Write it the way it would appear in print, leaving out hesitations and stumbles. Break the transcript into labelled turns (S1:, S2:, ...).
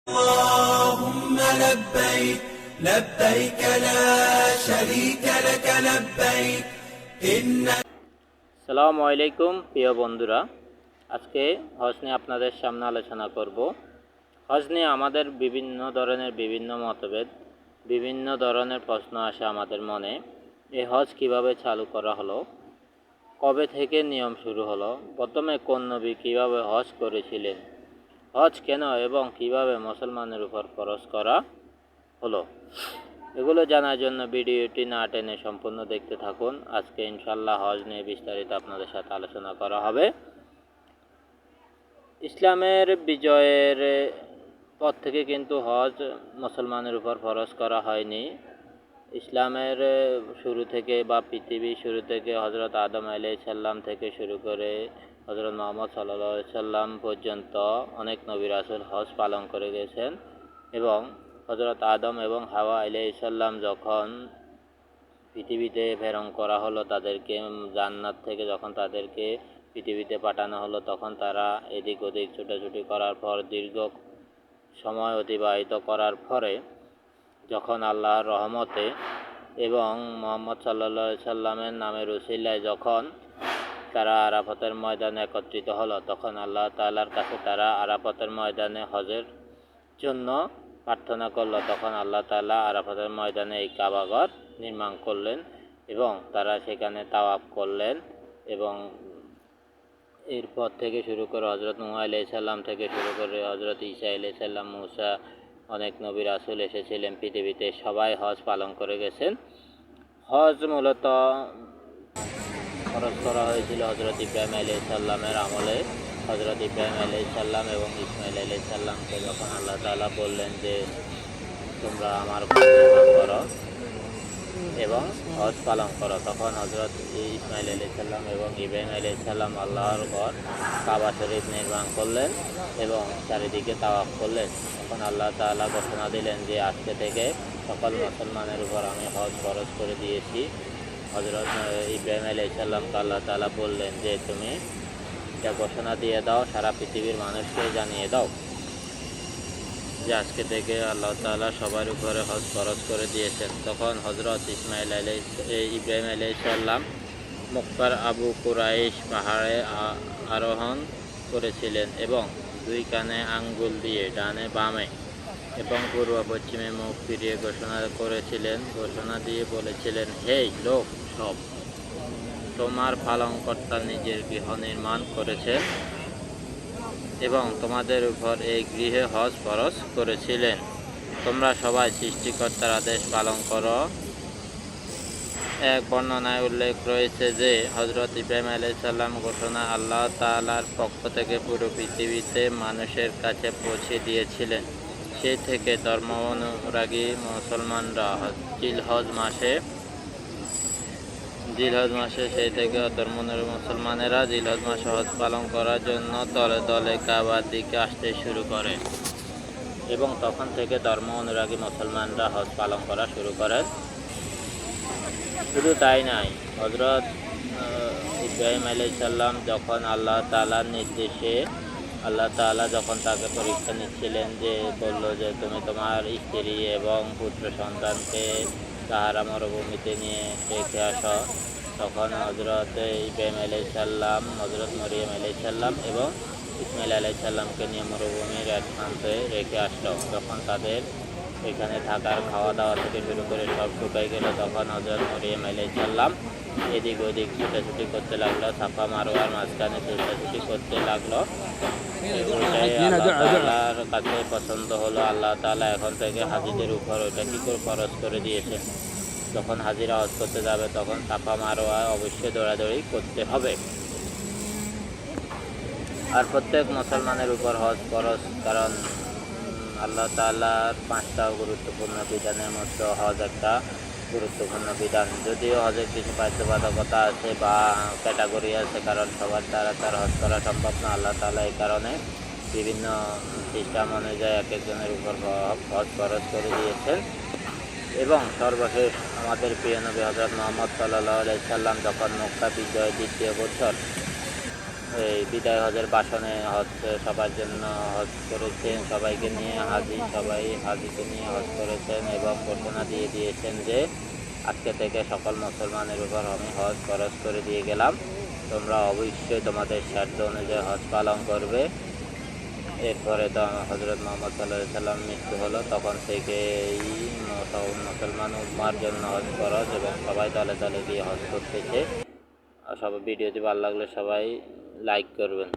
S1: اللهم لبيك لبيك لا شريك لك لبيك إن
S2: আসসালামু আলাইকুম প্রিয় বন্ধুরা, আজকে হজ নিয়ে আপনাদের সামনে আলোচনা করব। হজ নিয়ে আমাদের বিভিন্ন ধরনের বিভিন্ন মতভেদ, বিভিন্ন ধরনের প্রশ্ন আসে আমাদের মনে। এই হজ কিভাবে চালু করা হলো, কবে থেকে নিয়ম শুরু হলো, প্রথমে কোন নবী কিভাবে হজ করেছিলেন, হজ কেন এবং কিভাবে মুসলমানের উপর ফরজ করা হলো, এগুলো জানার জন্য ভিডিওটি না টেনে সম্পূর্ণ দেখতে থাকুন। আজকে ইনশাআল্লাহ হজ নিয়ে বিস্তারিত আপনাদের সাথে আলোচনা করা হবে। ইসলামের বিজয়ের পর থেকে কিন্তু হজ মুসলমানের উপর ফরজ করা হয়নি। ইসলামের শুরু থেকে বা পৃথিবীর শুরু থেকে হজরত আদম আলাইহিস সালাম থেকে শুরু করে হজরত মুহাম্মদ সাল্লাল্লাহু আলাইহি সাল্লাম পর্যন্ত অনেক নবী রাসূল হজ পালন করে গেছেন। এবং হজরত আদম এবং হাওয়া আলাইহিস সালাম যখন পৃথিবীতে প্রেরণ করা হলো, তাদেরকে জান্নাত থেকে যখন তাদেরকে পৃথিবীতে পাঠানো হলো, তখন তারা এদিক ওদিক ছুটাছুটি করার পর দীর্ঘ সময় অতিবাহিত করার পরে যখন আল্লাহর রহমতে এবং মুহাম্মদ সাল্লাল্লাহু আলাইহি সাল্লামের নামের উসিলায় যখন তারা আরাফাতের ময়দানে একত্রিত হলো, তখন আল্লাহ তাআলার কাছে তারা আরাফাতের ময়দানে হজের জন্য প্রার্থনা করলো। তখন আল্লাহ তাআলা আরাফাতের ময়দানে এই কাবাঘর নির্মাণ করলেন এবং তারা সেখানে তাওয়াফ করলেন। এবং এরপর থেকে শুরু করে হজরত নূহ আলাইহিস সালাম থেকে শুরু করে হজরত ঈসা আলাইহিস সালাম, মুসা, অনেক নবী রাসূল এসেছিলেন পৃথিবীতে, সবাই হজ পালন করে গেছেন। হজ মূলত ফরজ করা হয়েছিল হজরত ইব্রাহিম আলাইহিস সালামের আমলে। হজরত ইব্রাহিম আলাইহিস সালাম এবং ইসমাইল আলাইহিস সালামকে যখন আল্লাহ তাআলা বললেন যে তোমরা আমার ঘর নির্মাণ করো এবং হজ পালন করো, তখন হজরত ইসমাইল আলাইহিস সালাম এবং ইব্রাহিম আলাইহিস সালাম আল্লাহর ঘর কাবা শরীফ নির্মাণ করলেন এবং চারিদিকে তাওয়াফ করলেন। তখন আল্লাহ তাআলা ঘোষণা দিলেন যে আজকে থেকে সকল মুসলমানের উপর আমি হজ ফরজ করে দিয়েছি। হজরত ইব্রাহিম আলাইহিস সালামকে আল্লাহ তাআলা বললেন যে তুমি এটা ঘোষণা দিয়ে দাও, সারা পৃথিবীর মানুষকে জানিয়ে দাও যে আজকে থেকে আল্লাহ তাআলা সবার উপরে হজ ফরজ করে দিয়েছেন। তখন হজরত ইব্রাহিম আলাইহিস সালাম মক্কার আবু কুরাইশ পাহাড়ে আরোহণ করেছিলেন এবং দুই কানে আঙ্গুল দিয়ে ডানে বামে এবং পূর্ব পশ্চিমে মুখ ফিরিয়ে ঘোষণা দিয়ে বলেছিলেন, হে লোক সব, তোমার পালনকর্তা নিজের গৃহ নির্মাণ করেছেন এবং তোমাদের উপর এই গৃহে হজ ফরজ করেছিলেন। তোমরা সবাই সৃষ্টিকর্তার আদেশ পালন করো। এক বর্ণনায় উল্লেখ রয়েছে যে হজরত ইব্রাহিম আলাইহিস সালাম ঘোষণা আল্লাহ তাআলার পক্ষ থেকে পুরো পৃথিবীতে মানুষের কাছে পৌঁছে দিয়েছিলেন। সেই থেকে ধর্ম অনুরাগী মুসলমানরা জিলহজ মাসে মুসলমানেরা জিলহজ মাসে হজ পালন করার জন্য দলে দলে কাবার দিকে আসতে শুরু করে এবং তখন থেকে ধর্ম অনুরাগী মুসলমানরা হজ পালন করা শুরু করেন। শুধু তাই নয়, হজরত ইব্রাহিম আলাইহিস সালাম যখন আল্লাহ তাআলার নির্দেশে আল্লাহ তাআলা যখন তাকে পরীক্ষা নিচ্ছিলেন, যে বলল যে তুমি তোমার স্ত্রী এবং পুত্র সন্তানকে সাহারা মরুভূমিতে নিয়ে রেখে আসো, তখন হজরত ইব্রাহিম আলাইহিস সালাম হজরত মরিয়ম আলাইহিস সালাম এবং ইসমাইল আলাইহিস সালামকে নিয়ে মরুভূমির এক প্রান্তে রেখে আসলো। যখন তাদের এখানে থাকার খাওয়া দাওয়া থেকে শুরু করে সব শুকাই গেল, তখন হজরত মরিয়ম আলাইহিস সালাম এদিক ওদিক ছুটাছুটি করতে লাগলো, সাফা মারওয়ার মাঝখানে ছুটাছুটি করতে লাগলো। আল্লাহ তাআলার কাছে পছন্দ হলো। আল্লাহ তাআলা এখন থেকে হাজিদের উপর ওইটা কি করে ফরজ করে দিয়েছেন, যখন হাজিরা হজ করতে যাবে তখন সাফা মারওয়া অবশ্যই দৌড়াদৌড়ি করতে হবে। আর প্রত্যেক মুসলমানের উপর হজ ফরজ, কারণ আল্লাহ তাআলার 5টা গুরুত্বপূর্ণ বিধানের মধ্যে হজ একটা গুরুত্বপূর্ণ বিধান। যদিও হজের কিছু বাধ্যবাধকতা আছে বা ক্যাটাগরি আছে, কারণ সবার দ্বারা তার হজ করা সম্ভব না। আল্লাহ তাআলা এই কারণে বিভিন্ন সিস্টেম অনুযায়ী এক একজনের উপর হজ ফরজ করে দিয়েছেন। এবং সর্বশেষ আমাদের প্রিয় নবী হযরত মুহাম্মদ সাল্লাল্লাহু আলাইহি সাল্লাম যখন মক্কা বিজয়ের দ্বিতীয় বছর এই বিদায় হজের ভাষণে হজ সবার জন্য হজ করেছেন, সবাইকে নিয়ে সবাই হাজিকে নিয়ে হজ করেছেন এবং ঘোষণা দিয়ে দিয়েছেন যে আজকে থেকে সকল মুসলমানের উপর আমি হজ ফরজ করে দিয়ে গেলাম, তোমরা অবশ্যই তোমাদের সাধ্য অনুযায়ী হজ পালন করবে। এরপরে তো হজরত মোহাম্মদ সাল্লাল্লাহু আলাইহি সাল্লাম মৃত্যু হলো, তখন থেকেই মুসলমান উম্মার জন্য হজ ফরজ এবং সবাই দলে দলে গিয়ে হজ করতেছে। আর সব ভিডিওটি ভালো লাগলে সবাই লাইক করবেন।